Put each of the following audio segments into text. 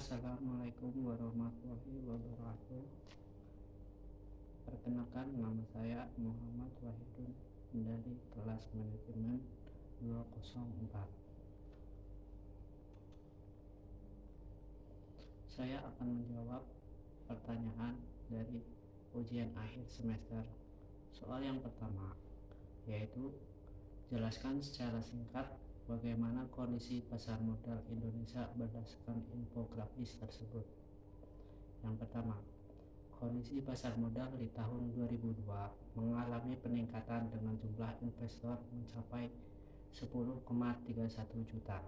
Assalamualaikum warahmatullahi wabarakatuh. Perkenalkan, nama saya Muhammad Wahidun dari kelas manajemen 204. Saya akan menjawab pertanyaan dari ujian akhir semester. Soal yang pertama yaitu jelaskan secara singkat bagaimana kondisi pasar modal Indonesia berdasarkan infografis tersebut. Yang pertama, kondisi pasar modal di tahun 2002 mengalami peningkatan dengan jumlah investor mencapai 10,31 juta.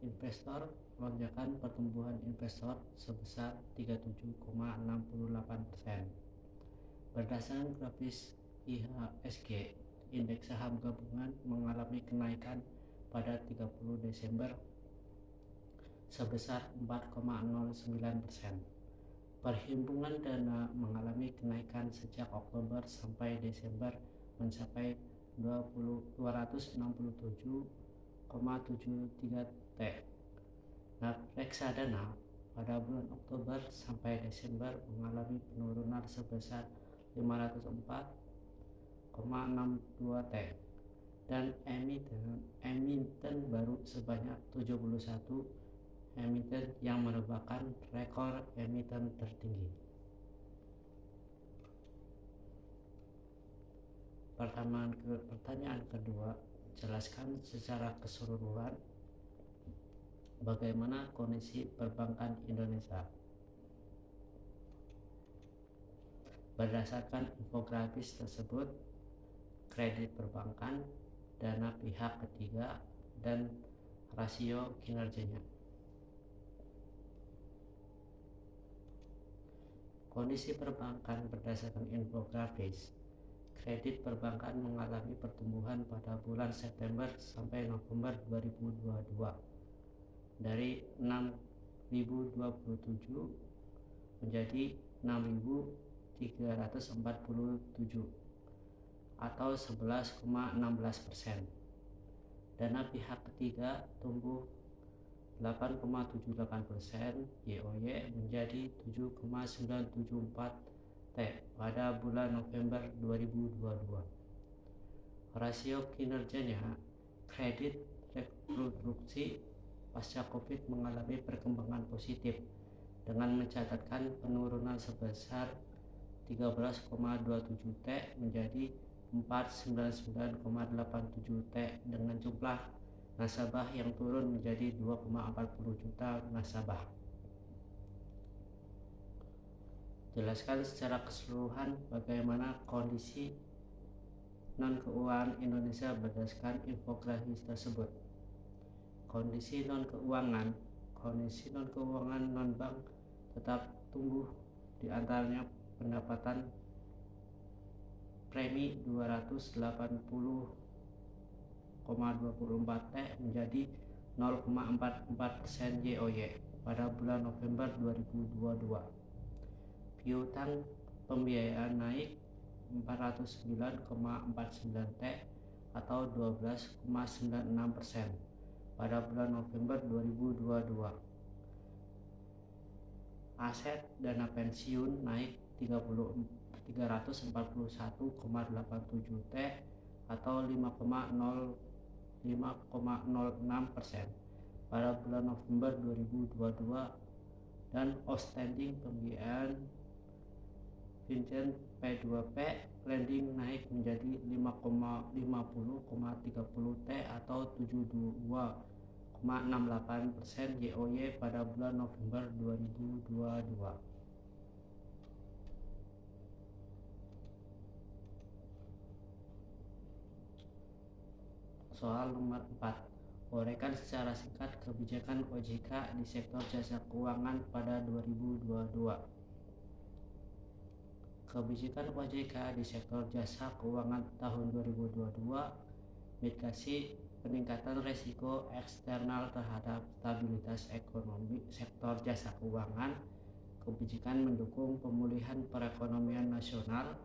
Investor lonjakan pertumbuhan investor sebesar 37,68%. Berdasarkan grafis IHSG, indeks saham gabungan mengalami kenaikan pada 30 Desember sebesar 4,09%. Perhimpunan dana mengalami kenaikan sejak Oktober sampai Desember mencapai 267,73 T. Reksadana pada bulan Oktober sampai Desember mengalami penurunan sebesar 504,62 T dan emiten baru sebanyak 71 emiten yang merupakan rekor emiten tertinggi. Pertanyaan kedua, jelaskan secara keseluruhan bagaimana kondisi perbankan Indonesia. Berdasarkan infografis tersebut, kredit perbankan, dana pihak ketiga, dan rasio kinerjanya. Kondisi perbankan berdasarkan infografis, kredit perbankan mengalami pertumbuhan pada bulan September sampai November 2022 dari 6.027 menjadi 6.347 atau 11,16%. Dana pihak ketiga tumbuh 8,78% YoY menjadi 7,974 T pada bulan November 2022. Rasio kinerjanya, kredit reproduksi pasca Covid mengalami perkembangan positif dengan mencatatkan penurunan sebesar 13,27 T menjadi 499,87 T dengan jumlah nasabah yang turun menjadi 2,40 juta nasabah. Jelaskan secara keseluruhan bagaimana kondisi non-keuangan Indonesia berdasarkan infografis tersebut. Kondisi non-keuangan non-bank tetap tumbuh, di antaranya pendapatan premi 280,24 T menjadi 0,44% YoY pada bulan November 2022. Piutang pembiayaan naik 409,49 T atau 12,96% pada bulan November 2022. Aset dana pensiun naik 341,87 T atau 5,06% pada bulan November 2022 dan outstanding pembiayaan Vincent P2P lending naik menjadi 50,30 T atau 72,68% YoY pada bulan November 2022. Soal nomor 4, uraikan secara singkat kebijakan OJK di sektor jasa keuangan pada 2022. Kebijakan OJK di sektor jasa keuangan tahun 2022 mitigasi peningkatan resiko eksternal terhadap stabilitas ekonomi sektor jasa keuangan. Kebijakan mendukung pemulihan perekonomian nasional,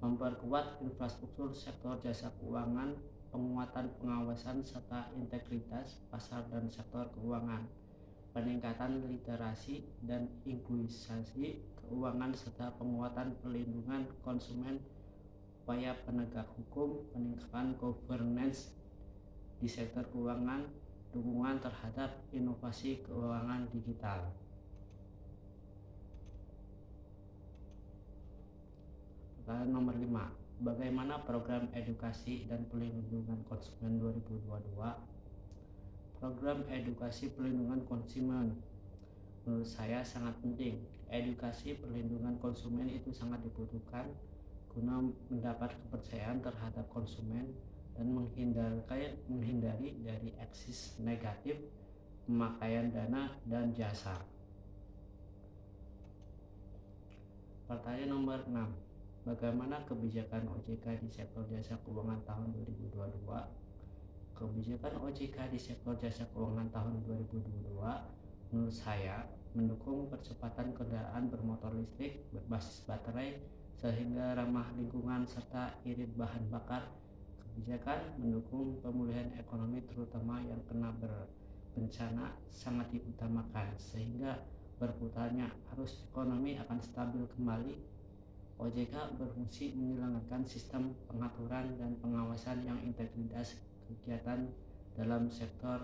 memperkuat infrastruktur sektor jasa keuangan, penguatan pengawasan serta integritas pasar dan sektor keuangan, peningkatan literasi dan inklusi keuangan serta penguatan perlindungan konsumen, upaya penegak hukum, peningkatan governance di sektor keuangan, dukungan terhadap inovasi keuangan digital. Pertanyaan nomor 5. Bagaimana program edukasi dan perlindungan konsumen 2022? Program edukasi perlindungan konsumen menurut saya sangat penting. Edukasi perlindungan konsumen itu sangat dibutuhkan guna mendapat kepercayaan terhadap konsumen dan menghindari dari eksis negatif pemakaian dana dan jasa. Pertanyaan nomor 6. Bagaimana kebijakan OJK di sektor jasa keuangan tahun 2022? Kebijakan OJK di sektor jasa keuangan tahun 2022 menurut saya mendukung percepatan kendaraan bermotor listrik berbasis baterai sehingga ramah lingkungan serta irit bahan bakar. Kebijakan mendukung pemulihan ekonomi terutama yang kena bencana sangat diutamakan sehingga berputarnya arus ekonomi akan stabil kembali. OJK berfungsi menyelenggarakan sistem pengaturan dan pengawasan yang integritas kegiatan dalam sektor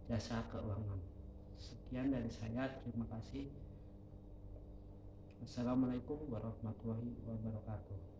jasa keuangan. Sekian dari saya, terima kasih. Wassalamualaikum warahmatullahi wabarakatuh.